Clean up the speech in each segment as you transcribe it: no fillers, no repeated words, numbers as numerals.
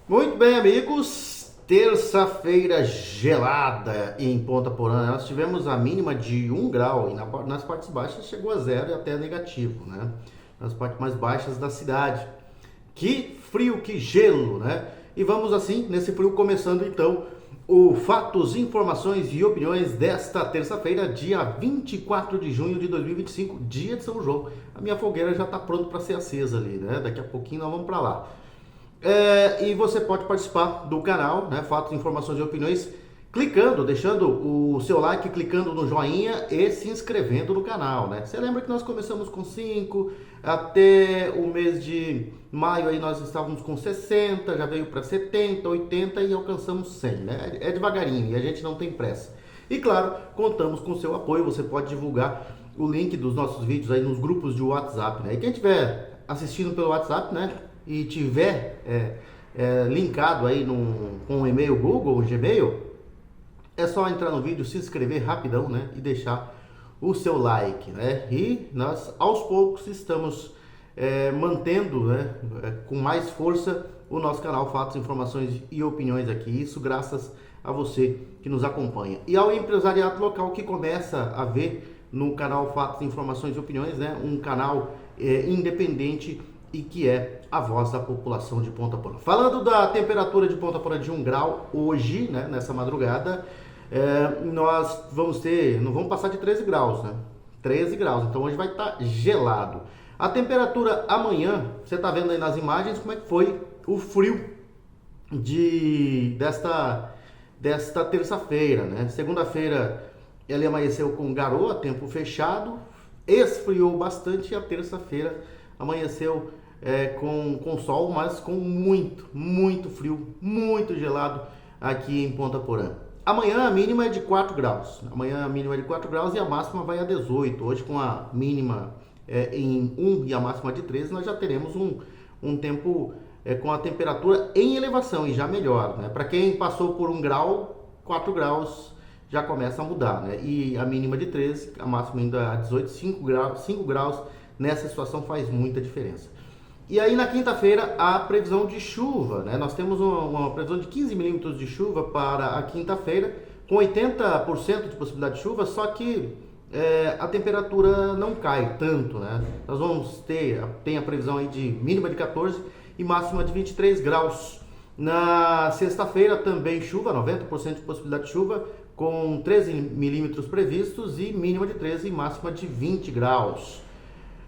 Muito bem, amigos. Terça-feira gelada em Ponta Porã. Nós tivemos a mínima de 1 grau e nas partes baixas chegou a zero e até negativo, né? Nas partes mais baixas da cidade. Que frio, que gelo, né? E vamos assim, nesse frio, começando então o Fatos, Informações e Opiniões desta terça-feira, dia 24 de junho de 2025, dia de São João. A minha fogueira já está pronta para ser acesa ali, né? Daqui a pouquinho nós vamos para lá. E você pode participar do canal, né? Fatos, informações e opiniões, clicando, deixando o seu like, clicando no joinha e se inscrevendo no canal, né? Você lembra que nós começamos com 5, até o mês de maio aí nós estávamos com 60, já veio para 70, 80 e alcançamos 100, né? É devagarinho e a gente não tem pressa. E claro, contamos com o seu apoio, você pode divulgar o link dos nossos vídeos aí nos grupos de WhatsApp, né? E quem estiver assistindo pelo WhatsApp, né? E tiver linkado aí com o e-mail Google, o Gmail, é só entrar no vídeo, se inscrever rapidão, né? E deixar o seu like, né? E nós, aos poucos, estamos mantendo, né, com mais força o nosso canal Fatos, Informações e Opiniões aqui. Isso graças a você que nos acompanha. E ao empresariado local que começa a ver no canal Fatos, Informações e Opiniões, né? Um canal independente e que é a voz da população de Ponta Porã. Falando da temperatura de Ponta Porã de 1 grau hoje, né, nessa madrugada, nós não vamos passar de 13 graus, né? 13 graus, então hoje vai estar gelado. A temperatura amanhã, você está vendo aí nas imagens como é que foi o frio desta terça-feira, né? Segunda-feira ele amanheceu com garoa, tempo fechado, esfriou bastante e a terça-feira amanheceu com sol, mas com muito frio, muito gelado aqui em Ponta Porã. Amanhã a mínima é de 4 graus. Amanhã a mínima é de 4 graus e a máxima vai a 18. Hoje com a mínima em 1 e a máxima de 13, nós já teremos um tempo com a temperatura em elevação e já melhor, né? Para quem passou por 1 grau, 4 graus já começa a mudar, né? E a mínima de 13, a máxima ainda a 18, 5 graus nessa situação faz muita diferença. E aí na quinta-feira a previsão de chuva, né? Nós temos uma previsão de 15 milímetros de chuva para a quinta-feira, com 80% de possibilidade de chuva, só que a temperatura não cai tanto, né? Nós vamos tem a previsão aí de mínima de 14 e máxima de 23 graus. Na sexta-feira também chuva, 90% de possibilidade de chuva, com 13 milímetros previstos e mínima de 13 e máxima de 20 graus.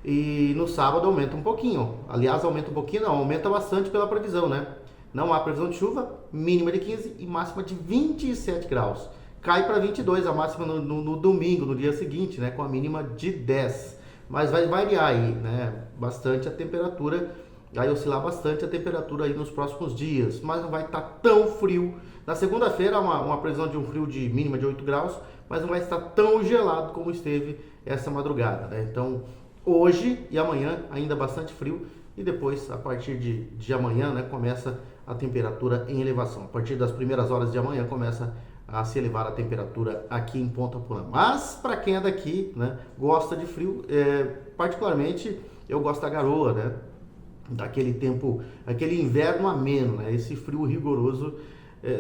E no sábado aumenta um pouquinho. Aliás, aumenta um pouquinho, não, aumenta bastante pela previsão, né? Não há previsão de chuva, mínima de 15 e máxima de 27 graus. Cai para 22 a máxima no domingo, no dia seguinte, né? Com a mínima de 10. Mas vai variar aí, né? Bastante a temperatura, vai oscilar bastante a temperatura aí nos próximos dias. Mas não vai estar tão frio. Na segunda-feira, uma previsão de um frio de mínima de 8 graus, mas não vai estar tão gelado como esteve essa madrugada, né? Então, hoje e amanhã ainda bastante frio e depois, a partir de amanhã, né, começa a temperatura em elevação. A partir das primeiras horas de amanhã começa a se elevar a temperatura aqui em Ponta Porã. Mas para quem é daqui, né, gosta de frio, particularmente eu gosto da garoa, né, daquele tempo, aquele inverno ameno, né, esse frio rigoroso,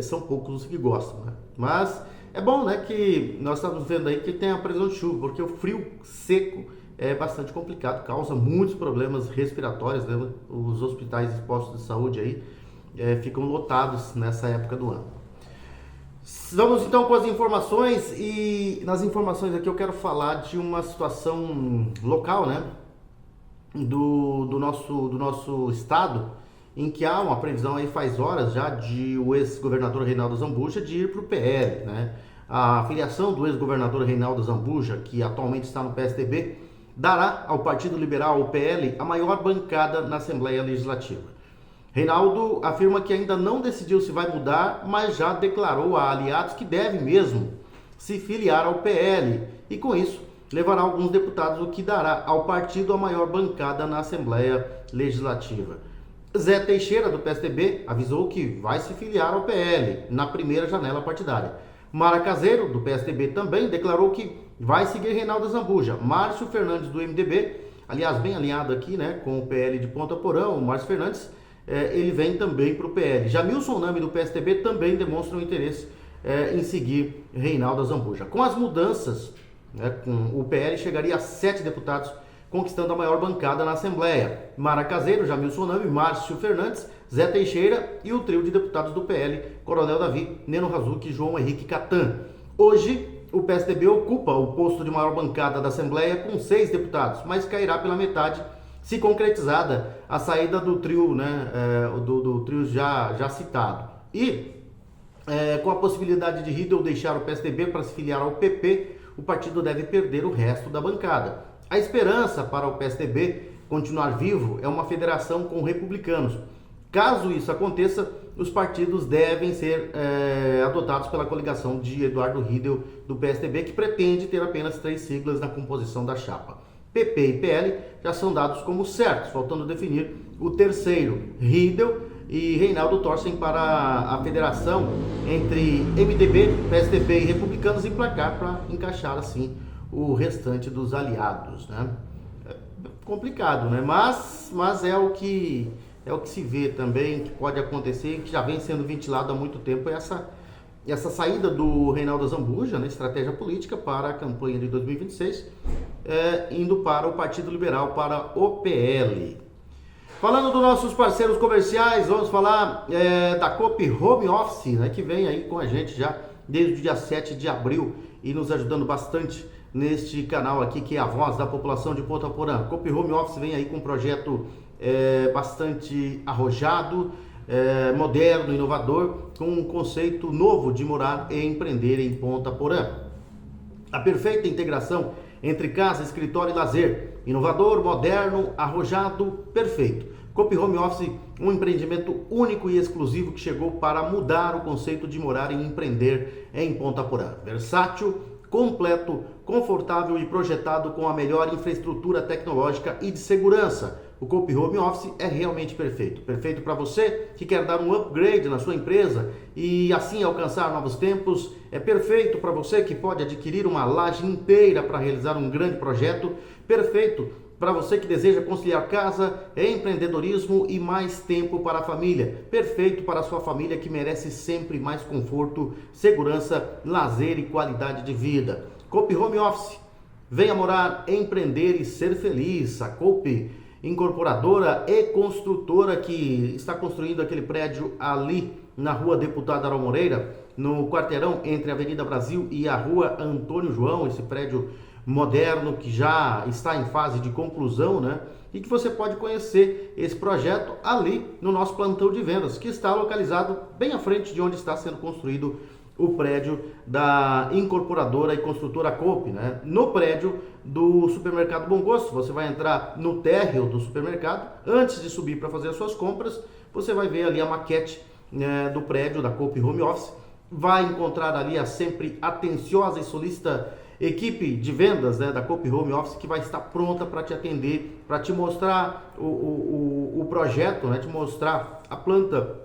são poucos os que gostam, né? Mas é bom, né, que nós estamos vendo aí que tem a previsão de chuva, porque o frio seco é bastante complicado, causa muitos problemas respiratórios, né? Os hospitais e postos de saúde aí ficam lotados nessa época do ano. Vamos então com as informações, e nas informações aqui eu quero falar de uma situação local, né, do nosso estado, em que há uma previsão aí faz horas já de o ex-governador Reinaldo Zambuja de ir para o PL, né? A filiação do ex-governador Reinaldo Zambuja, que atualmente está no PSDB, dará ao Partido Liberal, o PL, a maior bancada na Assembleia Legislativa. Reinaldo afirma que ainda não decidiu se vai mudar, mas já declarou a aliados que deve mesmo se filiar ao PL e, com isso, levará alguns deputados, o que dará ao partido a maior bancada na Assembleia Legislativa. Zé Teixeira, do PSDB, avisou que vai se filiar ao PL na primeira janela partidária. Mara Caseiro, do PSDB, também declarou que vai seguir Reinaldo Zambuja. Márcio Fernandes, do MDB, aliás, bem alinhado aqui, né, com o PL de Ponta Porã, o Márcio Fernandes, ele vem também para o PL. Jamilson Nami, do PSDB, também demonstra um interesse em seguir Reinaldo Azambuja. Com as mudanças, com o PL chegaria a 7 deputados, conquistando a maior bancada na Assembleia. Mara Caseiro, Jamilson Nami, Márcio Fernandes, Zé Teixeira e o trio de deputados do PL, Coronel Davi, Neno Razuc e João Henrique Catan. Hoje, o PSDB ocupa o posto de maior bancada da Assembleia com 6 deputados, mas cairá pela metade se concretizada a saída do trio, do trio já citado. E com a possibilidade de Riedel deixar o PSDB para se filiar ao PP, o partido deve perder o resto da bancada. A esperança para o PSDB continuar vivo é uma federação com republicanos. Caso isso aconteça, os partidos devem ser adotados pela coligação de Eduardo Riedel do PSDB, que pretende ter apenas 3 siglas na composição da chapa. PP e PL já são dados como certos, faltando definir o terceiro. Riedel e Reinaldo torcem para a federação entre MDB, PSDB e republicanos emplacar para encaixar assim o restante dos aliados, né? É complicado, né? Mas é o que se vê também, que pode acontecer, que já vem sendo ventilado há muito tempo, essa saída do Reinaldo Azambuja, né, estratégia política para a campanha de 2026, indo para o Partido Liberal, para o PL. Falando dos nossos parceiros comerciais, vamos falar da Coop Home Office, né, que vem aí com a gente já desde o dia 7 de abril e nos ajudando bastante neste canal aqui, que é a voz da população de Ponta Porã. Coop Home Office vem aí com um projeto bastante arrojado, moderno, inovador, com um conceito novo de morar e empreender em Ponta Porã. A perfeita integração entre casa, escritório e lazer. Inovador, moderno, arrojado, perfeito. Coop Home Office, um empreendimento único e exclusivo que chegou para mudar o conceito de morar e empreender em Ponta Porã. Versátil, completo, confortável e projetado com a melhor infraestrutura tecnológica e de segurança. O Coop Home Office é realmente perfeito. Perfeito para você que quer dar um upgrade na sua empresa e assim alcançar novos tempos. É perfeito para você que pode adquirir uma laje inteira para realizar um grande projeto. Perfeito para você que deseja conciliar casa, empreendedorismo e mais tempo para a família. Perfeito para a sua família que merece sempre mais conforto, segurança, lazer e qualidade de vida. Coop Home Office. Venha morar, empreender e ser feliz. A Coop, incorporadora e construtora, que está construindo aquele prédio ali na rua Deputado Aral Moreira, no quarteirão entre a Avenida Brasil e a rua Antônio João, esse prédio moderno que já está em fase de conclusão, né? E que você pode conhecer esse projeto ali no nosso plantão de vendas, que está localizado bem à frente de onde está sendo construído o prédio da incorporadora e construtora Coop, né? No prédio do supermercado Bom Gosto. Você vai entrar no térreo do supermercado, antes de subir para fazer as suas compras, você vai ver ali a maquete, né, do prédio da Coop Home Office, vai encontrar ali a sempre atenciosa e solícita equipe de vendas, né, da Coop Home Office, que vai estar pronta para te atender, para te mostrar o projeto, né, te mostrar a planta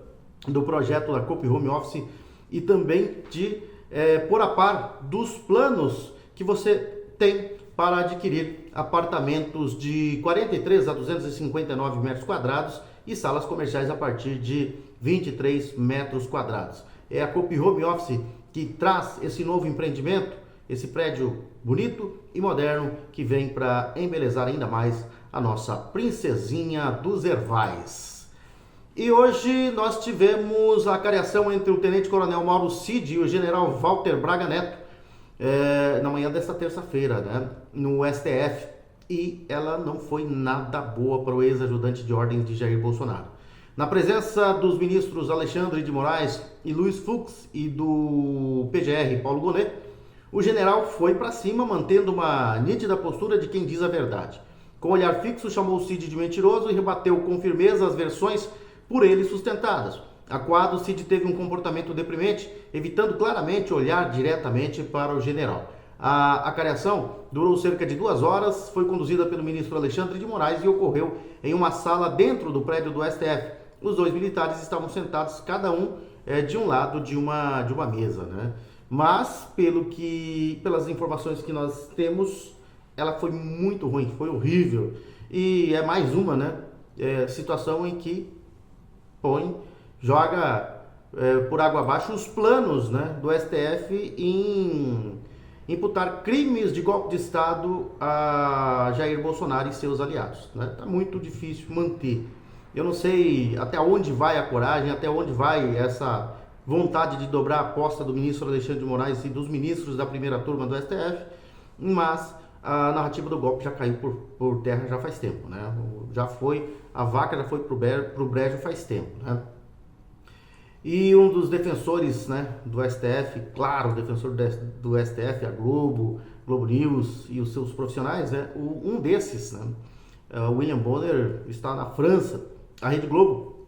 do projeto da Coop Home Office e também te pôr a par dos planos que você tem para adquirir apartamentos de 43 a 259 metros quadrados e salas comerciais a partir de 23 metros quadrados. É a Coop Home Office que traz esse novo empreendimento, esse prédio bonito e moderno que vem para embelezar ainda mais a nossa princesinha dos Ervais. E hoje nós tivemos a cariação entre o Tenente Coronel Mauro Cid e o General Walter Braga Neto, na manhã desta terça-feira, né, no STF, e ela não foi nada boa para o ex-ajudante de ordens de Jair Bolsonaro. Na presença dos ministros Alexandre de Moraes e Luiz Fux e do PGR Paulo Gonet, o general foi para cima, mantendo uma nítida postura de quem diz a verdade. Com olhar fixo, chamou Cid de mentiroso e rebateu com firmeza as versões por ele sustentadas. Acuado, Cid teve um comportamento deprimente, evitando claramente olhar diretamente para o general. A cariação durou cerca de 2 horas, foi conduzida pelo ministro Alexandre de Moraes e ocorreu em uma sala dentro do prédio do STF. Os 2 militares estavam sentados, cada um de um lado de uma mesa, né? Mas, pelas informações que nós temos, ela foi muito ruim, foi horrível. E é mais uma, né, situação em que joga por água abaixo os planos, né, do STF em imputar crimes de golpe de Estado a Jair Bolsonaro e seus aliados. Tá muito difícil manter. Eu não sei até onde vai a coragem, até onde vai essa vontade de dobrar a aposta do ministro Alexandre de Moraes e dos ministros da primeira turma do STF, mas a narrativa do golpe já caiu por terra já faz tempo, né? A vaca já foi pro brejo faz tempo, né? E um dos defensores, né, do STF, claro, o defensor do STF, a Globo News e os seus profissionais, né, um desses, né, William Bonner, está na França. A Rede Globo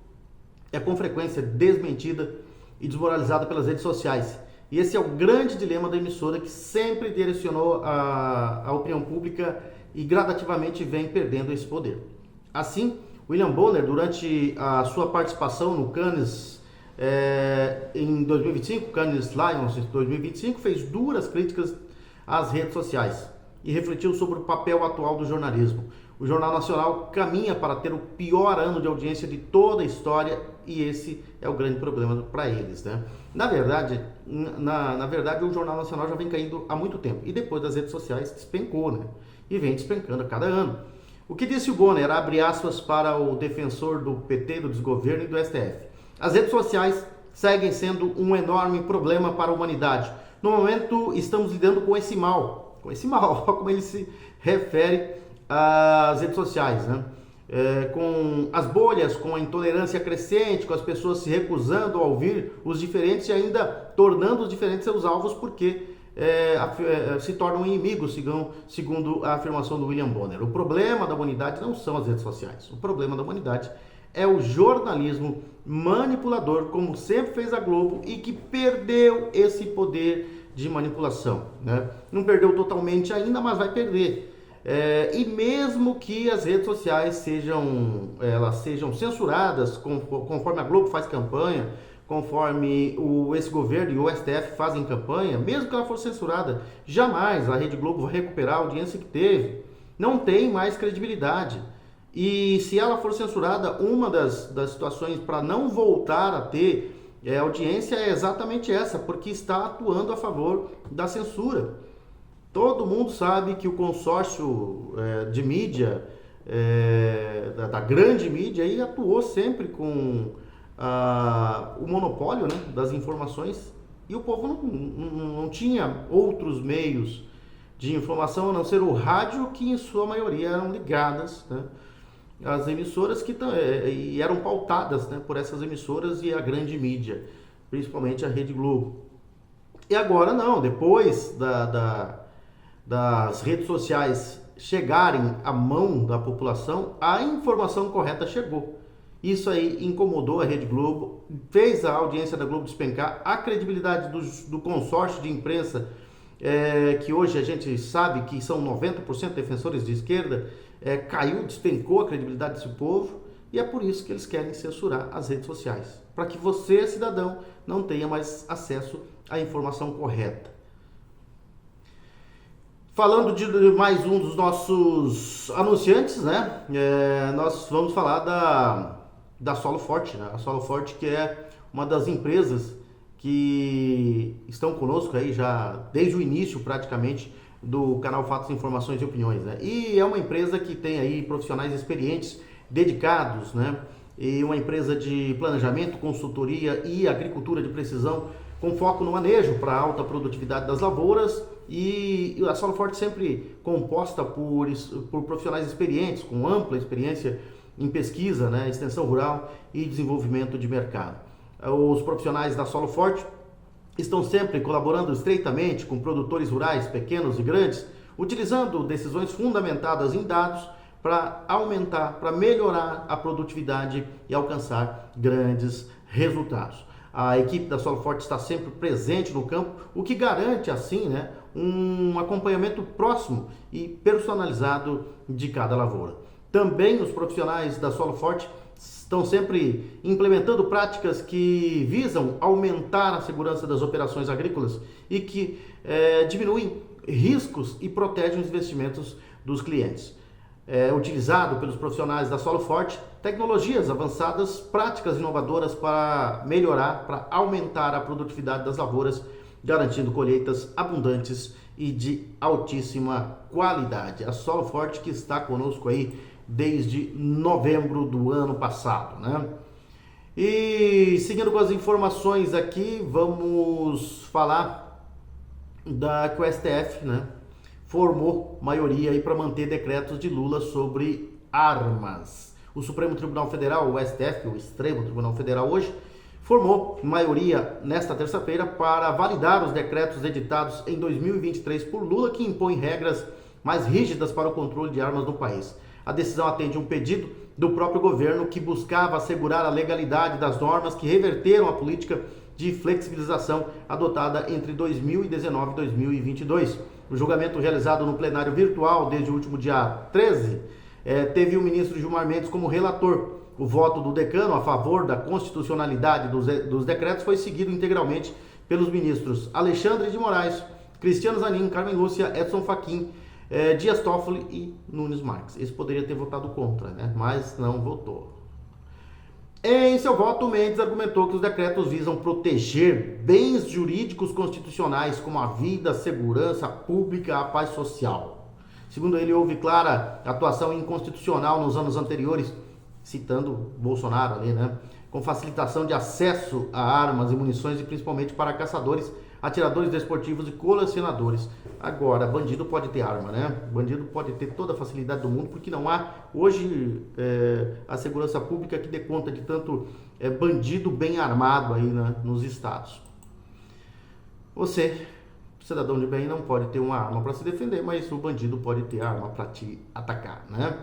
é com frequência desmentida e desmoralizada pelas redes sociais. E esse é o grande dilema da emissora, que sempre direcionou a opinião pública e gradativamente vem perdendo esse poder. Assim, William Bonner, durante a sua participação no Cannes em 2025, Cannes Lions em 2025, fez duras críticas às redes sociais e refletiu sobre o papel atual do jornalismo. O Jornal Nacional caminha para ter o pior ano de audiência de toda a história, e esse é o grande problema para eles, né? Na verdade, o Jornal Nacional já vem caindo há muito tempo, e depois das redes sociais despencou, né? E vem despencando a cada ano. O que disse o Bonner, abre aspas para o defensor do PT, do desgoverno e do STF. As redes sociais seguem sendo um enorme problema para a humanidade. No momento, estamos lidando com esse mal, como ele se refere às redes sociais, né? Com as bolhas, com a intolerância crescente, com as pessoas se recusando a ouvir os diferentes e ainda tornando os diferentes seus alvos, porque se tornam inimigos, segundo a afirmação do William Bonner. O problema da humanidade não são as redes sociais. O problema da humanidade é o jornalismo manipulador, como sempre fez a Globo, e que perdeu esse poder de manipulação, né? Não perdeu totalmente ainda, mas vai perder. E mesmo que as redes sociais sejam censuradas, conforme a Globo faz campanha, conforme esse governo e o STF fazem campanha, mesmo que ela for censurada, jamais a Rede Globo vai recuperar a audiência que teve. Não tem mais credibilidade. E se ela for censurada, uma das situações para não voltar a ter audiência é exatamente essa, porque está atuando a favor da censura. Todo mundo sabe que o consórcio de mídia, da grande mídia, aí atuou sempre com o monopólio, né, das informações, e o povo não tinha outros meios de informação a não ser o rádio, que em sua maioria eram ligadas, né, às emissoras e eram pautadas, né, por essas emissoras e a grande mídia, principalmente a Rede Globo. E agora não, depois das redes sociais chegarem à mão da população, a informação correta chegou. Isso aí incomodou a Rede Globo, fez a audiência da Globo despencar, a credibilidade do consórcio de imprensa, que hoje a gente sabe que são 90% defensores de esquerda, caiu, despencou a credibilidade desse povo, e é por isso que eles querem censurar as redes sociais, para que você, cidadão, não tenha mais acesso à informação correta. Falando de mais um dos nossos anunciantes, né? Nós vamos falar da Solo Forte, né? A Solo Forte, que é uma das empresas que estão conosco aí já desde o início, praticamente, do canal Fatos, Informações e Opiniões, né? E é uma empresa que tem aí profissionais experientes, dedicados, né? E uma empresa de planejamento, consultoria e agricultura de precisão, com foco no manejo para alta produtividade das lavouras, e a Solo Forte sempre composta por profissionais experientes, com ampla experiência em pesquisa, né, extensão rural e desenvolvimento de mercado. Os profissionais da Solo Forte estão sempre colaborando estreitamente com produtores rurais, pequenos e grandes, utilizando decisões fundamentadas em dados para aumentar, para melhorar a produtividade e alcançar grandes resultados. A equipe da Solo Forte está sempre presente no campo, o que garante, assim, né, um acompanhamento próximo e personalizado de cada lavoura. Também os profissionais da Solo Forte estão sempre implementando práticas que visam aumentar a segurança das operações agrícolas e que diminuem riscos e protegem os investimentos dos clientes. utilizado pelos profissionais da Solo Forte tecnologias avançadas, práticas inovadoras para melhorar, para aumentar a produtividade das lavouras, garantindo colheitas abundantes e de altíssima qualidade. A Solo Forte que está conosco aí desde novembro do ano passado, né? E seguindo com as informações aqui, vamos falar que o STF, né, formou maioria aí para manter decretos de Lula sobre armas. O Supremo Tribunal Federal, o STF, o Extremo Tribunal Federal hoje, formou maioria nesta terça-feira para validar os decretos editados em 2023 por Lula, que impõem regras mais rígidas para o controle de armas no país. A decisão atende um pedido do próprio governo que buscava assegurar a legalidade das normas que reverteram a política de flexibilização adotada entre 2019 e 2022. O julgamento realizado no plenário virtual desde o último dia 13 teve o ministro Gilmar Mendes como relator. O voto do decano a favor da constitucionalidade dos decretos foi seguido integralmente pelos ministros Alexandre de Moraes, Cristiano Zanin, Carmen Lúcia, Edson Fachin, Dias Toffoli e Nunes Marques. Esse poderia ter votado contra, né? Mas não votou. Em seu voto, Mendes argumentou que os decretos visam proteger bens jurídicos constitucionais como a vida, a segurança pública, a paz social. Segundo ele, houve clara atuação inconstitucional nos anos anteriores, citando Bolsonaro ali, né? Com facilitação de acesso a armas e munições e principalmente para caçadores, atiradores desportivos e colecionadores. Agora, bandido pode ter arma, né? Bandido pode ter toda a facilidade do mundo, porque não há hoje a segurança pública que dê conta de tanto bandido bem armado aí, né, nos estados. Você, cidadão de bem, não pode ter uma arma para se defender, mas o bandido pode ter arma para te atacar, né?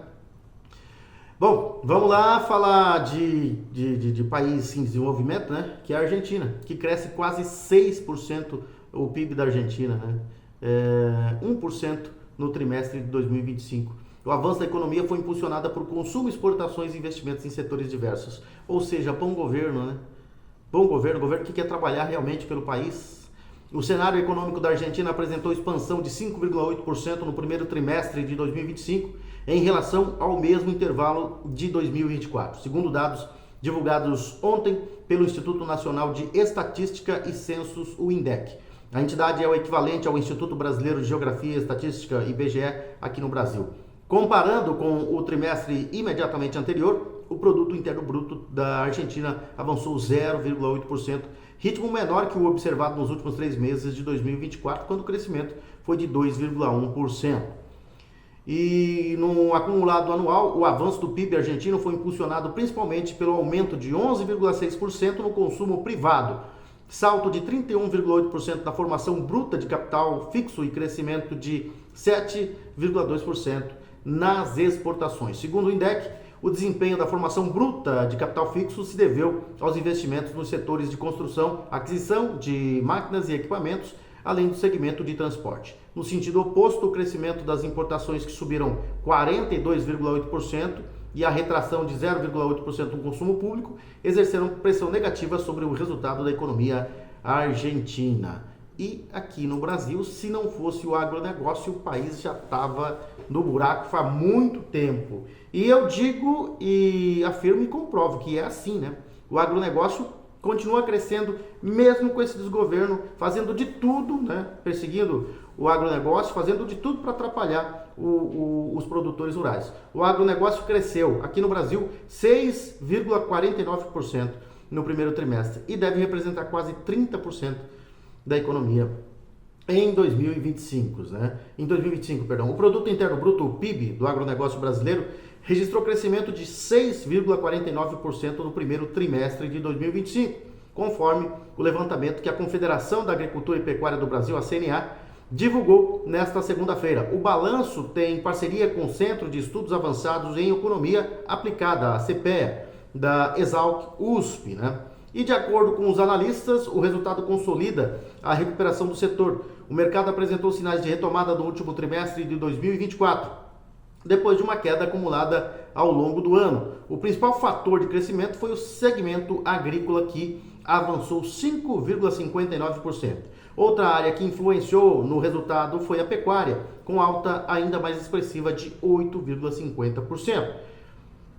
Bom, vamos lá falar de país em desenvolvimento, né? Que é a Argentina, que cresce quase 6% o PIB da Argentina, né? 1% no trimestre de 2025. O avanço da economia foi impulsionado por consumo, exportações e investimentos em setores diversos. Ou seja, bom governo, né? Bom governo, governo que quer trabalhar realmente pelo país. O cenário econômico da Argentina apresentou expansão de 5,8% no primeiro trimestre de 2025, em relação ao mesmo intervalo de 2024, segundo dados divulgados ontem pelo Instituto Nacional de Estatística e Censos, o INDEC. A entidade é o equivalente ao Instituto Brasileiro de Geografia e Estatística, IBGE, aqui no Brasil. Comparando com o trimestre imediatamente anterior, o Produto Interno Bruto da Argentina avançou 0,8%, ritmo menor que o observado nos últimos 3 meses de 2024, quando o crescimento foi de 2,1%. E no acumulado anual, o avanço do PIB argentino foi impulsionado principalmente pelo aumento de 11,6% no consumo privado, salto de 31,8% na formação bruta de capital fixo e crescimento de 7,2% nas exportações. Segundo o INDEC, o desempenho da formação bruta de capital fixo se deveu aos investimentos nos setores de construção, aquisição de máquinas e equipamentos, além do segmento de transporte. No sentido oposto, o crescimento das importações, que subiram 42,8%, e a retração de 0,8% no consumo público, exerceram pressão negativa sobre o resultado da economia argentina. E aqui no Brasil, se não fosse o agronegócio, o país já estava no buraco faz muito tempo. E eu digo e afirmo e comprovo que é assim, né? O agronegócio continua crescendo, mesmo com esse desgoverno, fazendo de tudo, né? Perseguindo o agronegócio, fazendo de tudo para atrapalhar os produtores rurais. O agronegócio cresceu, aqui no Brasil, 6,49% no primeiro trimestre e deve representar quase 30% da economia em 2025, né? Em 2025, perdão. O Produto Interno Bruto, o PIB, do agronegócio brasileiro, registrou crescimento de 6,49% no primeiro trimestre de 2025, conforme o levantamento que a Confederação da Agricultura e Pecuária do Brasil, a CNA, divulgou nesta segunda-feira. O balanço tem parceria com o Centro de Estudos Avançados em Economia Aplicada, a CPEA, da Exalc USP, né? E de acordo com os analistas, o resultado consolida a recuperação do setor. O mercado apresentou sinais de retomada no último trimestre de 2024, depois de uma queda acumulada ao longo do ano. O principal fator de crescimento foi o segmento agrícola, que avançou 5,59%. Outra área que influenciou no resultado foi a pecuária, com alta ainda mais expressiva de 8,50%.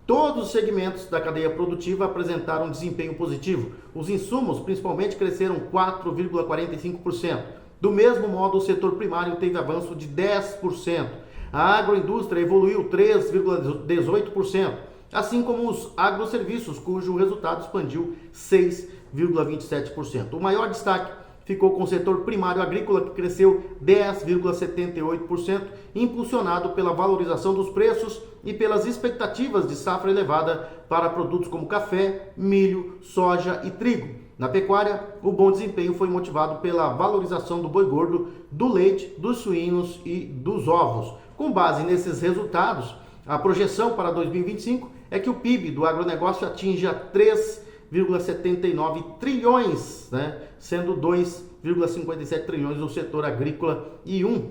Todos os segmentos da cadeia produtiva apresentaram desempenho positivo. Os insumos, principalmente, cresceram 4,45%. Do mesmo modo, o setor primário teve avanço de 10%. A agroindústria evoluiu 3,18%, assim como os agroserviços, cujo resultado expandiu 6,27%. O maior destaque ficou com o setor primário agrícola, que cresceu 10,78%, impulsionado pela valorização dos preços e pelas expectativas de safra elevada para produtos como café, milho, soja e trigo. Na pecuária, o bom desempenho foi motivado pela valorização do boi gordo, do leite, dos suínos e dos ovos. Com base nesses resultados, a projeção para 2025 é que o PIB do agronegócio atinja 3,79 trilhões, né? Sendo 2,57 trilhões do setor agrícola e 1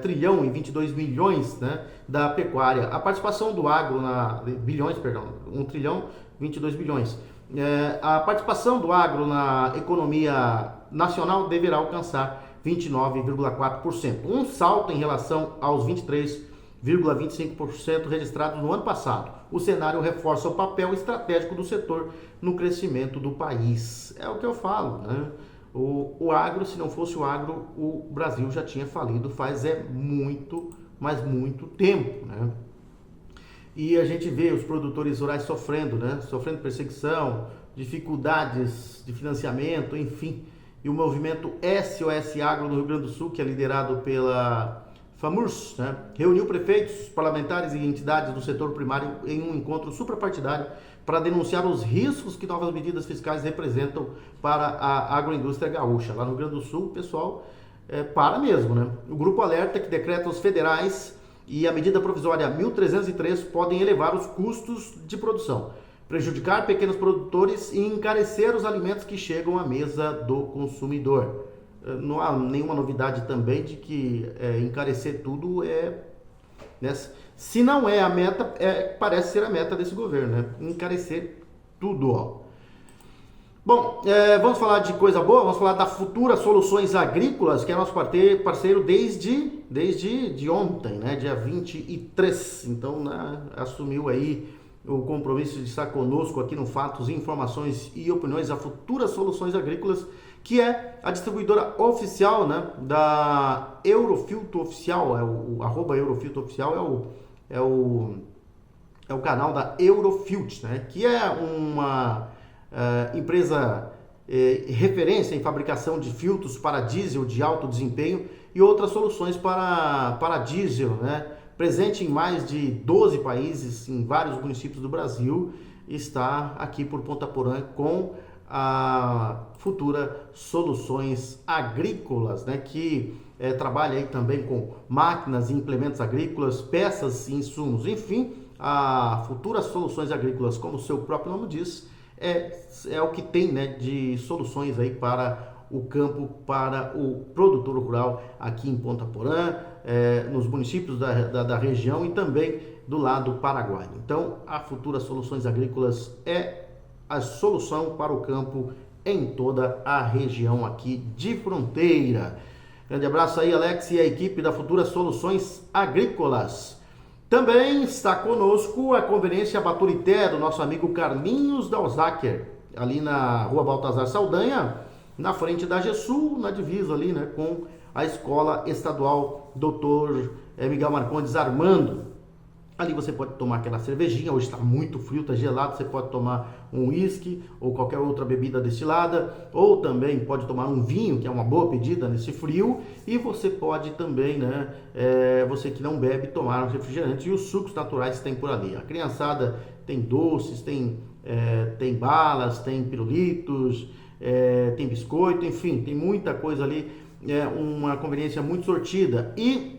trilhão e 22 milhões, né, da pecuária. A participação do agro bilhões, perdão, 1 trilhão 22 bilhões. A participação do agro na economia nacional deverá alcançar 29,4%, um salto em relação aos 23,25% registrados no ano passado. O cenário reforça o papel estratégico do setor no crescimento do país. É o que eu falo, né? O agro, se não fosse o agro, o Brasil já tinha falido faz muito, mas muito tempo, né? E a gente vê os produtores rurais sofrendo, né? Sofrendo perseguição, dificuldades de financiamento, enfim. E o movimento SOS Agro no Rio Grande do Sul, que é liderado pela FAMURS, né, reuniu prefeitos, parlamentares e entidades do setor primário em um encontro suprapartidário para denunciar os riscos que novas medidas fiscais representam para a agroindústria gaúcha. Lá no Rio Grande do Sul, o pessoal para mesmo, né? O grupo alerta que decretos federais e a medida provisória 1303 podem elevar os custos de produção, prejudicar pequenos produtores e encarecer os alimentos que chegam à mesa do consumidor. Não há nenhuma novidade também de que encarecer tudo né? Se não é a meta, parece ser a meta desse governo, né? Encarecer tudo, ó. Bom, vamos falar de coisa boa, vamos falar da Futura Soluções Agrícolas, que é nosso parceiro desde ontem, né? Dia 23. Então, né, assumiu aí o compromisso de estar conosco aqui no Fatos, Informações e Opiniões, a Futura Soluções Agrícolas, que é a distribuidora oficial, né, da Eurofilto Oficial, o @Eurofilto Oficial é o canal da Eurofilt, né, que é uma empresa referência em fabricação de filtros para diesel de alto desempenho e outras soluções para diesel, né, presente em mais de 12 países, em vários municípios do Brasil, está aqui por Ponta Porã com a Futura Soluções Agrícolas, né, que trabalha aí também com máquinas e implementos agrícolas, peças e insumos, enfim, a Futura Soluções Agrícolas, como o seu próprio nome diz, é o que tem, né, de soluções aí para o campo, para o produtor rural aqui em Ponta Porã, nos municípios da região e também do lado paraguaio. Então, a Futura Soluções Agrícolas é a solução para o campo em toda a região aqui de fronteira. Grande abraço aí, Alex, e a equipe da Futura Soluções Agrícolas. Também está conosco a conveniência Baturité do nosso amigo Carlinhos Dalzaker, ali na Rua Baltazar Saldanha, na frente da GESUL, na divisa ali, né, com a Escola Estadual Dr. Miguel Marcondes Armando. Ali você pode tomar aquela cervejinha, hoje está muito frio, está gelado, você pode tomar um uísque ou qualquer outra bebida destilada, ou também pode tomar um vinho, que é uma boa pedida nesse frio, e você pode também, né, você que não bebe, tomar um refrigerante, e os sucos naturais tem por ali. A criançada tem doces, tem balas, tem pirulitos, tem biscoito, enfim, tem muita coisa ali, uma conveniência muito sortida. E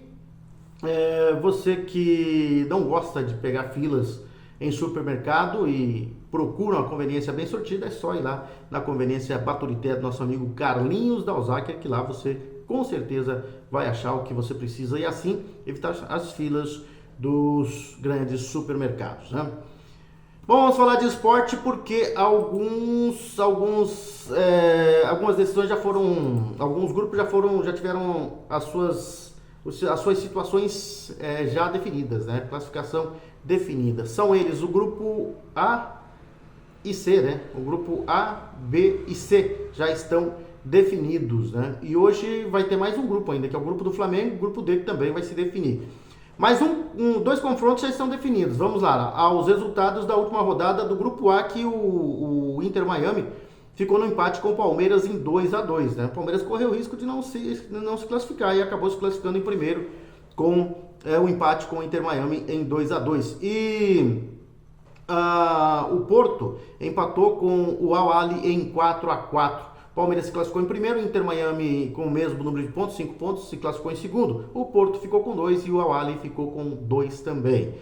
você que não gosta de pegar filas em supermercado e procura uma conveniência bem sortida, é só ir lá na conveniência Baturité do nosso amigo Carlinhos Dalzaker, que lá você com certeza vai achar o que você precisa e assim evitar as filas dos grandes supermercados, né? Bom, vamos falar de esporte porque algumas decisões já foram, alguns grupos já tiveram as suas situações já definidas, né? Classificação definida. São eles o grupo A e C, né? O grupo A, B e C já estão definidos, né? E hoje vai ter mais um grupo ainda, que é o grupo do Flamengo, o grupo D que também vai se definir. Mais dois confrontos já estão definidos. Vamos lá, aos resultados da última rodada do grupo A, que o Inter Miami ficou no empate com o Palmeiras em 2-2, né? O Palmeiras correu o risco de não se classificar e acabou se classificando em primeiro com o empate com o Inter Miami em 2-2. E o Porto empatou com o Al-Ahly em 4-4. Palmeiras se classificou em primeiro, o Inter Miami com o mesmo número de pontos, 5 pontos, se classificou em segundo. O Porto ficou com 2 e o Al-Ahly ficou com 2 também.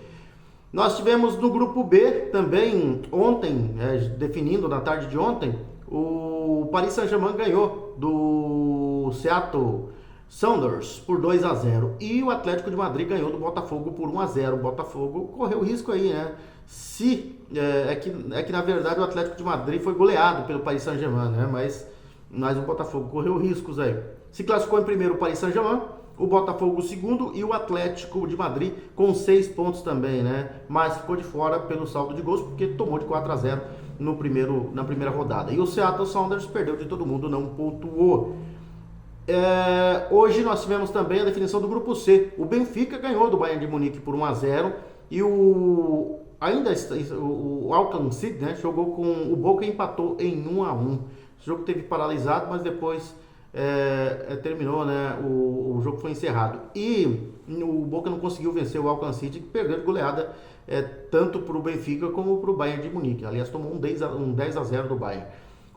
Nós tivemos no grupo B também ontem, definindo na tarde de ontem, o Paris Saint-Germain ganhou do Seattle Sounders por 2-0 e o Atlético de Madrid ganhou do Botafogo por 1-0. O Botafogo correu risco aí, né? É que na verdade o Atlético de Madrid foi goleado pelo Paris Saint-Germain, né? Mas o Botafogo correu riscos aí. Se classificou em primeiro o Paris Saint-Germain, o Botafogo segundo e o Atlético de Madrid com 6 pontos também, né? Mas ficou de fora pelo saldo de gols porque tomou de 4-0 na primeira rodada. E o Seattle Sounders perdeu de todo mundo, não pontuou. Hoje nós tivemos também a definição do grupo C. O Benfica ganhou do Bayern de Munique por 1-0 e o Alcancid, né, jogou com o Boca e empatou em 1-1. O jogo teve paralisado, mas depois terminou, né? O jogo foi encerrado. E o Boca não conseguiu vencer o Alcancid, que perdeu de goleada tanto para o Benfica como para o Bayern de Munique. Aliás, tomou um 10-0 do Bayern.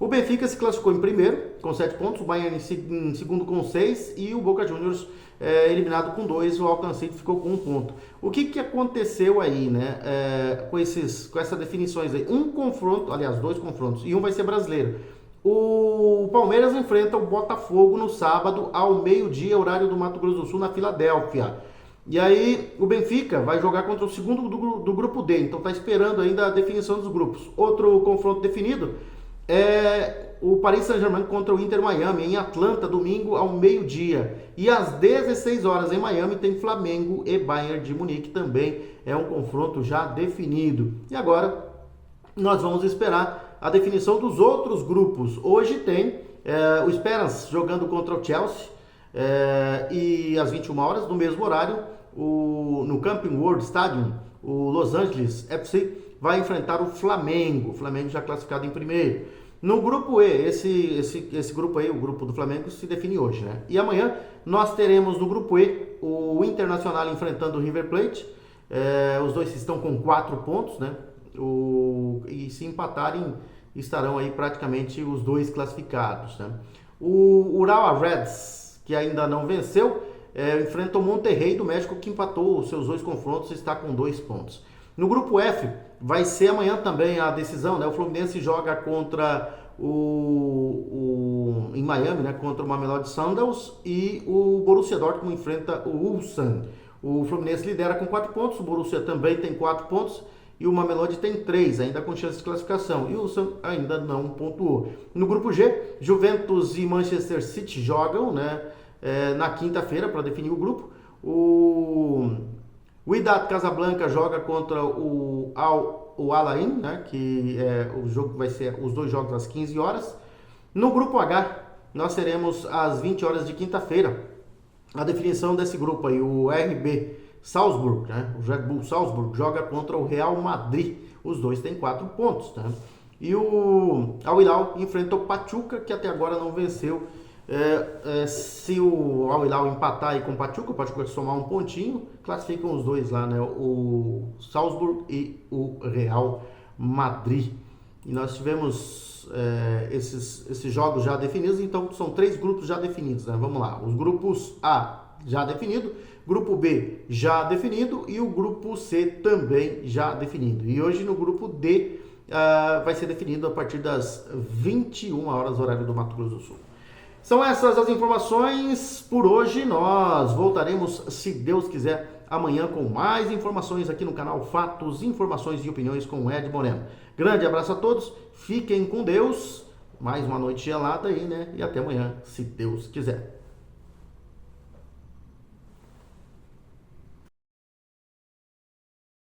O Benfica se classificou em primeiro com 7 pontos, o Bayern em segundo com 6 e o Boca Juniors eliminado com 2, o Alcancid ficou com 1 ponto. O que aconteceu aí, né, com essas definições aí? Um confronto, aliás, 2 confrontos, e um vai ser brasileiro. O Palmeiras enfrenta o Botafogo no sábado ao meio-dia, horário do Mato Grosso do Sul, na Filadélfia. E aí o Benfica vai jogar contra o segundo do grupo D, então está esperando ainda a definição dos grupos. Outro confronto definido é o Paris Saint-Germain contra o Inter Miami, em Atlanta, domingo ao meio-dia. E às 16 horas em Miami tem Flamengo e Bayern de Munique, também é um confronto já definido. E agora nós vamos esperar a definição dos outros grupos. Hoje tem o Esperance jogando contra o Chelsea e às 21 horas, no mesmo horário, no Camping World Stadium, o Los Angeles FC vai enfrentar o Flamengo. O Flamengo já classificado em primeiro. No grupo E, esse grupo aí, o grupo do Flamengo, se define hoje, né? E amanhã nós teremos no grupo E o Internacional enfrentando o River Plate. Os dois estão com 4 pontos, né? E se empatarem, estarão aí praticamente os dois classificados, né? O Urawa Reds, que ainda não venceu, enfrenta o Monterrey do México, que empatou os seus 2 confrontos e está com 2 pontos. No grupo F, vai ser amanhã também a decisão, né? O Fluminense joga contra em Miami, né? Contra o Mamelodi Sundowns, e o Borussia Dortmund enfrenta o Ulsan. O Fluminense lidera com 4 pontos, o Borussia também tem 4 pontos e o Mamelodi tem 3, ainda com chance de classificação. E o Ulsan ainda não pontuou. No grupo G, Juventus e Manchester City jogam, né? Na quinta-feira para definir o grupo. O Wydad Casablanca joga contra o Al-Ain, né, que o jogo vai ser os 2 jogos às 15 horas. No grupo H, nós teremos às 20 horas de quinta-feira a definição desse grupo aí. O RB Salzburg, né, o Red Bull Salzburg joga contra o Real Madrid. Os dois têm 4 pontos, né? E o Al Hilal enfrenta o Pachuca, que até agora não venceu. Se o Al Hilal empatar aí com o Pachuca somar um pontinho, classificam os dois lá, né? O Salzburg e o Real Madrid. E nós tivemos esses jogos já definidos, então são 3 grupos já definidos, né? Vamos lá, os grupos A já definido, grupo B já definido e o grupo C também já definido. E hoje no grupo D vai ser definido a partir das 21 horas, horário do Mato Grosso do Sul. São essas as informações por hoje. Nós voltaremos, se Deus quiser, amanhã com mais informações aqui no canal Fatos, Informações e Opiniões com o Ed Moreno. Grande abraço a todos, fiquem com Deus, mais uma noite gelada aí, né? E até amanhã, se Deus quiser.